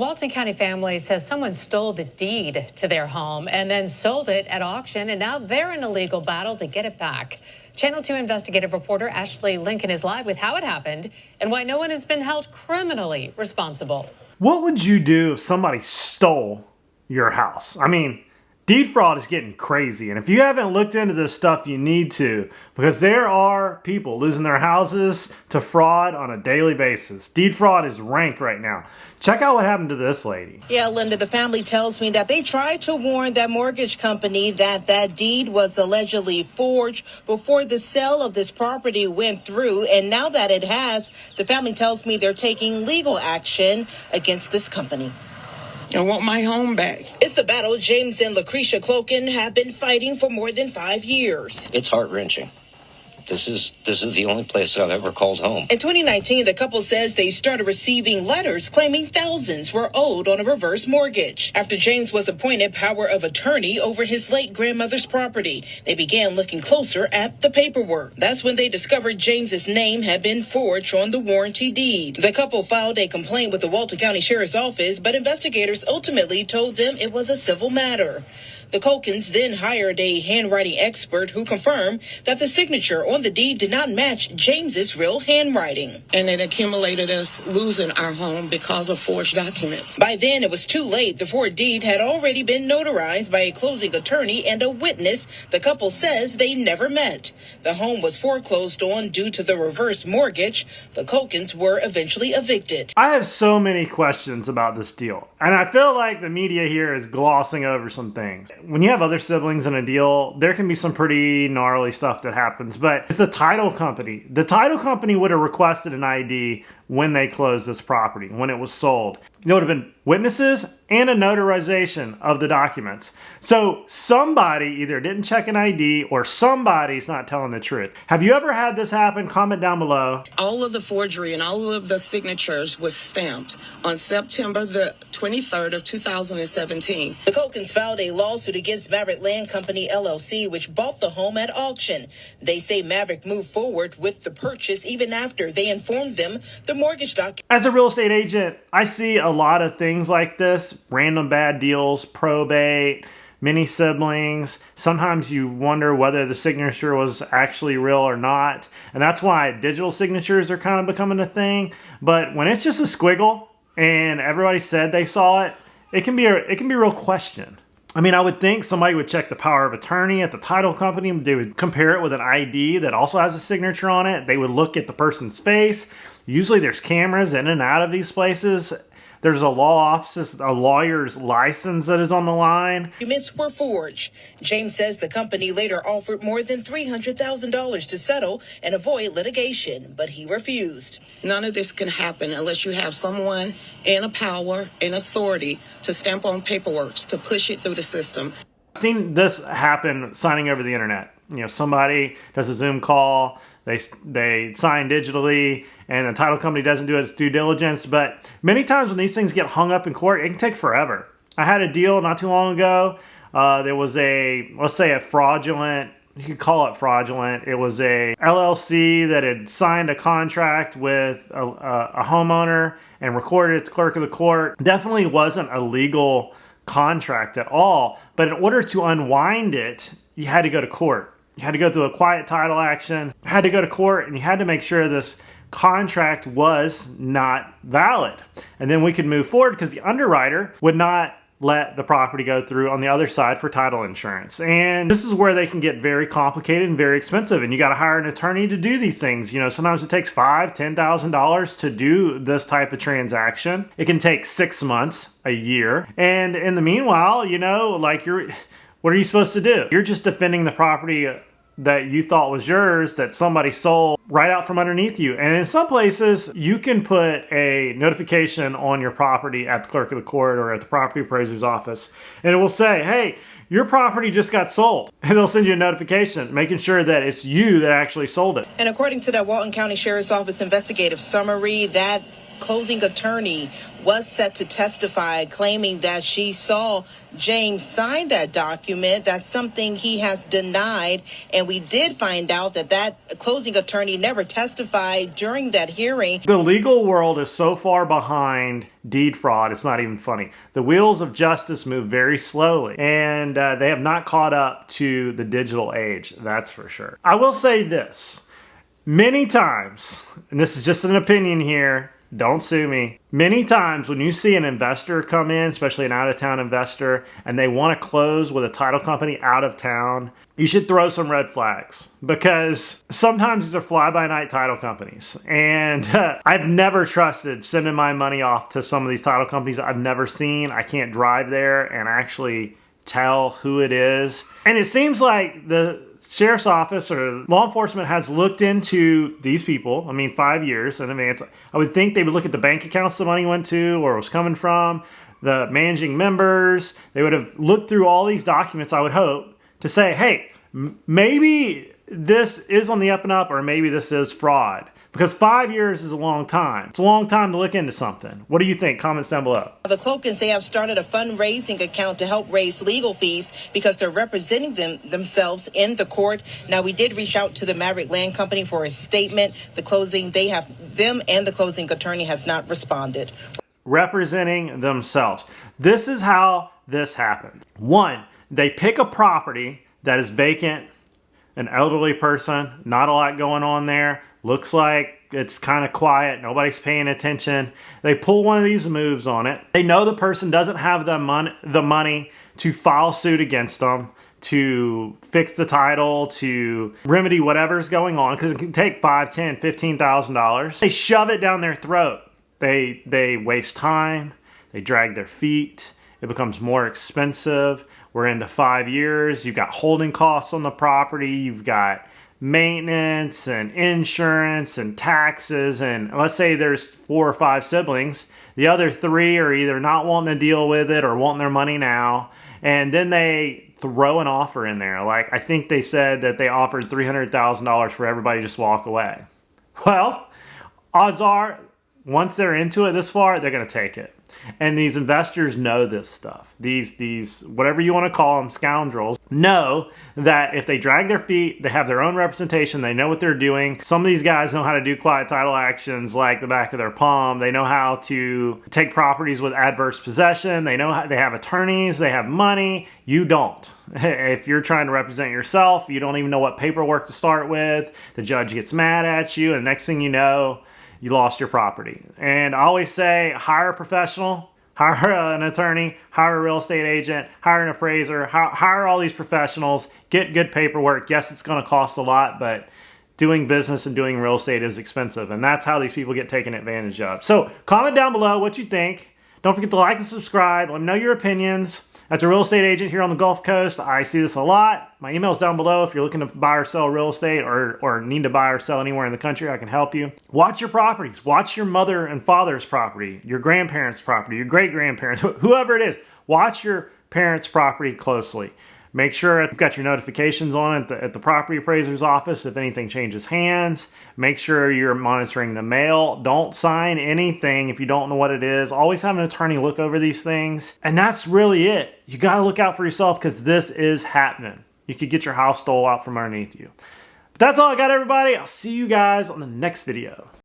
Walton County family says someone stole the deed to their home and then sold it at auction, and now they're in a legal battle to get it back. Channel 2 investigative reporter Ashley Lincoln is live with how it happened and why no one has been held criminally responsible. What would you do if somebody stole your house? I mean, deed fraud is getting crazy, and if you haven't looked into this stuff, you need to, because there are people losing their houses to fraud on a daily basis. Deed fraud is rank right now. Check out what happened to this lady. Yeah, Linda, the family tells me that they tried to warn that mortgage company that that deed was allegedly forged before the sale of this property went through, and now that it has, the family tells me they're taking legal action against this company. I want my home back. It's a battle James and Lucretia Cloken have been fighting for more than 5 years. It's heart-wrenching. This is the only place that I've ever called home. In 2019, the couple says they started receiving letters claiming thousands were owed on a reverse mortgage. After James was appointed power of attorney over his late grandmother's property, they began looking closer at the paperwork. That's when they discovered James's name had been forged on the warranty deed. The couple filed a complaint with the Walton County Sheriff's Office, but investigators ultimately told them it was a civil matter. The Colkins then hired a handwriting expert who confirmed that the signature on the deed did not match James's real handwriting. And it accumulated us losing our home because of forged documents. By then, it was too late. The forged deed had already been notarized by a closing attorney and a witness the couple says they never met. The home was foreclosed on due to the reverse mortgage. The Colkins were eventually evicted. I have so many questions about this deal, and I feel like the media here is glossing over some things. When you have other siblings in a deal, there can be some pretty gnarly stuff that happens, but it's the title company. The title company would have requested an ID when they closed this property, when it was sold. There would have been witnesses and a notarization of the documents. So somebody either didn't check an ID or somebody's not telling the truth. Have you ever had this happen? Comment down below. All of the forgery and all of the signatures was stamped on September the 23rd of 2017. The Colkins filed a lawsuit against Maverick Land Company, LLC, which bought the home at auction. They say Maverick moved forward with the purchase even after they informed them the mortgage document. As a real estate agent, I see a lot of things like this. Random bad deals, probate, many siblings. Sometimes you wonder whether the signature was actually real or not. And that's why digital signatures are kind of becoming a thing. But when it's just a squiggle and everybody said they saw it, it can be a real question. I mean, I would think somebody would check the power of attorney at the title company. They would compare it with an ID that also has a signature on it. They would look at the person's face. Usually there's cameras in and out of these places. There's a law office, a lawyer's license that is on the line. Documents were forged. James says the company later offered more than $300,000 to settle and avoid litigation, but he refused. None of this can happen unless you have someone in a power and authority to stamp on paperwork, to push it through the system. I've seen this happen signing over the internet. You know, somebody does a Zoom call, they sign digitally, and the title company doesn't do its due diligence. But many times when these things get hung up in court, it can take forever. I had a deal not too long ago. There was let's say a fraudulent, you could call it fraudulent. It was a LLC that had signed a contract with a homeowner and recorded it to clerk of the court. Definitely wasn't a legal contract at all. But in order to unwind it, you had to go to court. You had to go through a quiet title action, you had to go to court, and you had to make sure this contract was not valid. And then we could move forward because the underwriter would not let the property go through on the other side for title insurance. And this is where they can get very complicated and very expensive. And you got to hire an attorney to do these things. You know, sometimes it takes $5,000, $10,000 to do this type of transaction. It can take 6 months, a year. And in the meanwhile, you know, like what are you supposed to do? You're just defending the property that you thought was yours that somebody sold right out from underneath you. And in some places, you can put a notification on your property at the clerk of the court or at the property appraiser's office. And it will say, hey, your property just got sold. And they'll send you a notification making sure that it's you that actually sold it. And according to the Walton County Sheriff's Office investigative summary, that closing attorney was set to testify, claiming that she saw James sign that document. That's something he has denied. And we did find out that that closing attorney never testified during that hearing. The legal world is so far behind deed fraud, it's not even funny. The wheels of justice move very slowly, and they have not caught up to the digital age, that's for sure. I will say this. Many times, and this is just an opinion here, don't sue me. Many times when you see an investor come in, especially an out-of-town investor, and they want to close with a title company out of town, you should throw some red flags, because sometimes these are fly-by-night title companies. And I've never trusted sending my money off to some of these title companies I've never seen. I can't drive there and actually tell who it is. And it seems like the sheriff's office or law enforcement has looked into these people. I mean, 5 years in advance. I would think they would look at the bank accounts the money went to, or it was coming from, the managing members. They would have looked through all these documents, I would hope, to say, hey, maybe this is on the up and up, or maybe this is fraud. Because 5 years is a long time. It's a long time to look into something. What do you think? Comments down below. The Clokins, they have started a fundraising account to help raise legal fees because they're representing themselves in the court. Now, we did reach out to the Maverick Land Company for a statement. The closing, them and the closing attorney has not responded. Representing themselves. This is how this happens. One, they pick a property that is vacant, an elderly person, not a lot going on there, looks like it's kind of quiet, nobody's paying attention. They pull one of these moves on it. They know the person doesn't have the money to file suit against them, to fix the title, to remedy whatever's going on, because it can take $5,000, $10,000, $15,000. They shove it down their throat. They waste time, they drag their feet, it becomes more expensive. We're into 5 years. You've got holding costs on the property. You've got maintenance and insurance and taxes. And let's say there's 4 or 5 siblings. The other 3 are either not wanting to deal with it or wanting their money now. And then they throw an offer in there. Like, I think they said that they offered $300,000 for everybody to just walk away. Well, odds are, once they're into it this far, they're going to take it. And these investors know this stuff. These whatever you want to call them, scoundrels, know that if they drag their feet, they have their own representation, they know what they're doing. Some of these guys know how to do quiet title actions like the back of their palm. They know how to take properties with adverse possession. They know how, they have attorneys, they have money. You don't. If you're trying to represent yourself, you don't even know what paperwork to start with. The judge gets mad at you, and next thing you know, you lost your property. And I always say, hire a professional, hire an attorney, hire a real estate agent, hire an appraiser, hire all these professionals, get good paperwork. Yes, it's going to cost a lot, but doing business and doing real estate is expensive. And that's how these people get taken advantage of. So comment down below what you think. Don't forget to like and subscribe. Let me know your opinions. As a real estate agent here on the Gulf Coast, I see this a lot. My email's down below if you're looking to buy or sell real estate or need to buy or sell anywhere in the country. I can help you. Watch your properties. Watch your mother and father's property, your grandparents' property, your great-grandparents, whoever it is. Watch your parents' property closely. Make sure you've got your notifications on at the property appraiser's office if anything changes hands. Make sure you're monitoring the mail. Don't sign anything if you don't know what it is. Always have an attorney look over these things. And that's really it. You got to look out for yourself because this is happening. You could get your house stole out from underneath you. But that's all I got, everybody. I'll see you guys on the next video.